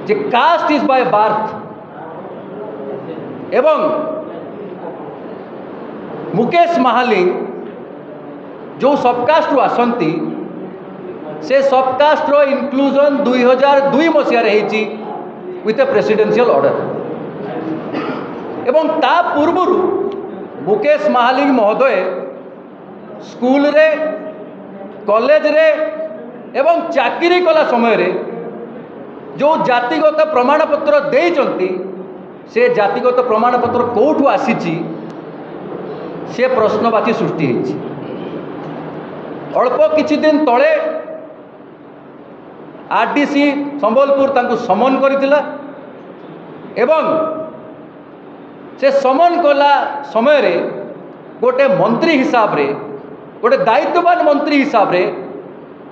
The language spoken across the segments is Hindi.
J caste is by birth एवं मुकेश महालिंग जो सबकास्ट रु आसंती से सबकास्ट रो इनक्लूजन 2002 मसीह विथ ए प्रेसिडेंशियल ऑर्डर एवं ता पूर्व मुकेश महालिंग महोदय स्कूल रे कॉलेज रे एवं चाकरी कला समय रे जो जातिगत प्रमाणपत्र देइचंती से जातिगत प्रमाणपत्र कोठू आसीची से प्रश्नवाची सृष्टि होइछि। अल्प किछि दिन तले आरडीसी संबलपुर तांको समन करितिला एवं से समन कला समय रे गोटे मंत्री हिसाब रे गोटे दायित्ववान मंत्री हिसाब रे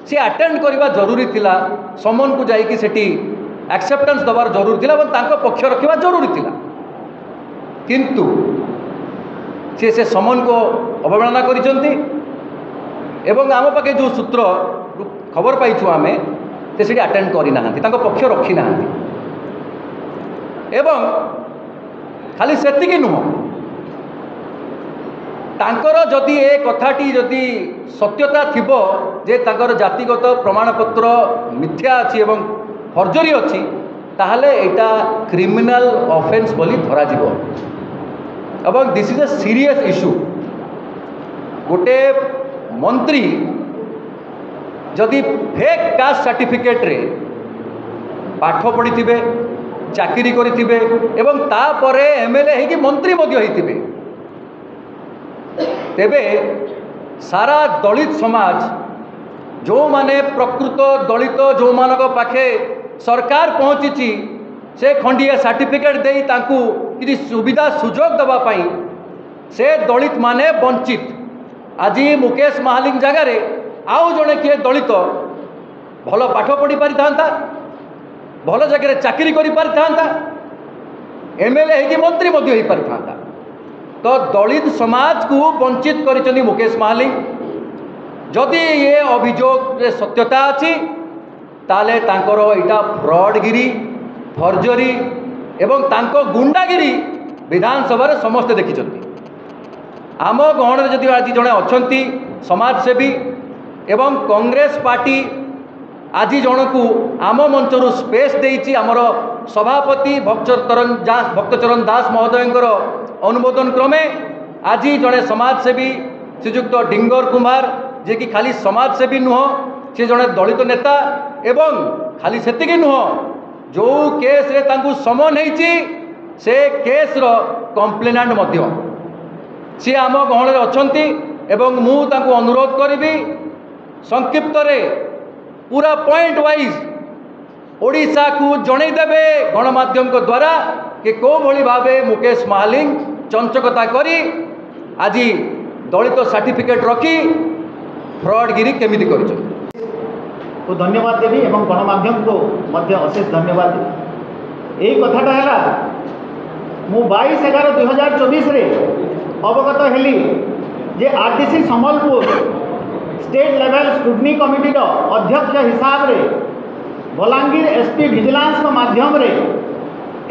से अटेंड करवा जरूरी थिला समन को जाइकी सेठी एक्सेप्टेंस दबार जरूरी थिला एवं तांको पक्ष रखिबा जरूरी थिला किंतु से समन को अवहेलना करिसंती एवं आम पाखे जो सूत्र खबर पाइछु आमे से सेठी अटेंड करि नाहंती तांको पक्ष रखि नाहंती एवं खाली सेतिकी नुह तांकर जदि ए कथाटी जदि सत्यता थिबो जे तांकर जातिगत प्रमाणपत्र मिथ्या अछि एवं फर्जरी अछि ताहले एटा क्रिमिनल ऑफेंस बोली धरा जिवो एवं this is a serious issue. गोटे मंत्री जदि फेक कास्ट सर्टिफिकेट रे पाठ पढ़ी चाकरी करिथिबे एवं तापरे एमएलए हेकि मंत्री मध्य होइथिबे तेबे सारा दलित समाज जो माने प्रकृत दलित जो मानक पाखे सरकार पहुँची से खंडिया सर्टिफिकेट दे तांकु किसी सुविधा सुजोग दबा पाई से दलित माने वंचित आज मुकेश महालिंग जगार आउ जड़े किए दलित भल पाठ पढ़ी पारि था भल जगह चाकरी करि पारि था एमएलए होगी मंत्री मध्य हो पारि था तो दलित समाज को वंचित करिसेंती मुकेश महालिंग जदि ये अभियोग सत्यता अच्छी ताले तांकर इटा फ्रॉडगिरी फर्जरी एवं तांको गुंडागिरी विधानसभा समस्ते देखिछंती। आम गहण जदि आज जड़े अच्छा समाजसेवी एवं कांग्रेस पार्टी आज जन को आम मंचर स्पेस देइछि आमर सभापति भक्तचरण दास महोदय अनुमोदन क्रमे आज जड़े समाजसेवी श्रीजुक्त डिंगर कुमार जे कि खाली समाजसेवी नुह से जड़े दलित नेता एवं खाली सेतिकी नुह जो केस रे तांकु समन होइछि से केस रो कंप्लेनेंट मध्य सी आम गहण रे अछंती एवं मु तांकु अनुरोध करिबी संक्षिप्त रे पूरा पॉइंट वाइज ओडिशा को जणै देबे गणमाध्यम को द्वारा कि को भली भावे मुकेश महालिंग चंचकता करी आज दलित सर्टिफिकेट रखी फ्रॉडगिरी केमिति करिछ को धन्यवाद देवी एवं गणमाध्यम को मध्य अशेष धन्यवाद देवी। यही कथाटा है मु 22/11/2024 रे अवगत हेली जे RTC Sambalpur state level scrutiny committee अध्यक्ष हिसाब रे बलांगीर एसपी विजिलेंस माध्यम रे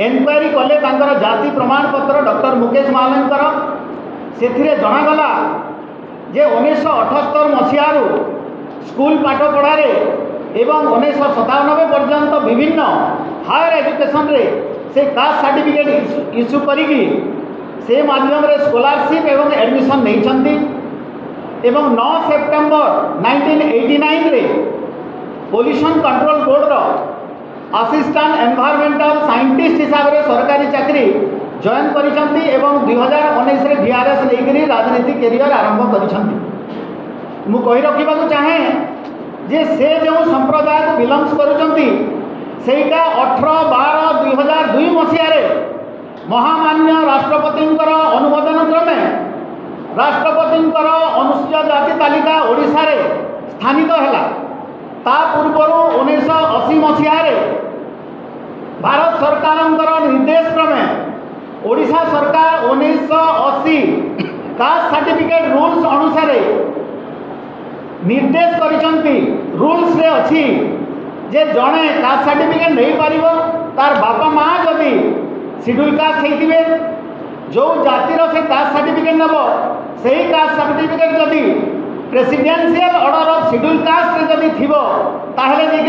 एनक्वारी कले तांकर जाति प्रमाणपत्र डॉक्टर मुकेश महालिंगर से जनागला जे 1978 मसीह स्कूल पाठ पढ़ारे एवं 1997 पर्यंत विभिन्न हायर एजुकेशन रे से कास्ट सर्टिफिकेट इश्यू करिकी से माध्यम रे स्कॉलरशिप एवं एडमिशन नहीं एवं 9 सेप्टेम्बर 1989 रे पोल्यूशन कंट्रोल बोर्ड रो असिस्टेंट एनवायरमेंटल साइंटिस्ट हिसाब रे सरकारी चाकरी जॉइन करिसंती एवं 2019 रे डीआरएस लेकरी राजनीति कैरियर आरंभ करिसंती। मु कहि रखिबा को चाहे जे से जो संप्रदाय को बिलोंग्स करुचंती सेटा 18/12/2002 मसीह रे महामान्य राष्ट्रपतिंकर अनुमोदन क्रमे राष्ट्रपतिंकर अनुसूचित जाति तालिका ओडिशा रे स्थानित हैला। ता पूर्व 1980 मसीह रे भारत सरकारंकर निर्देश क्रमे ओडिशा सरकार 1980 कास्ट सर्टिफिकेट रूल्स अनुसार निर्देश करिसंती रूल्स रे अछि जे जड़े कास्ट सर्टिफिकेट नहीं पारिबो तार बापा माँ जदि शेड्यूल कास्ट होइथिबे जो जातिर से कास्ट सर्टिफिकेट नब से कास्ट सर्टिफिकेट जदि presidential order of schedule caste जदि थिबो ताहले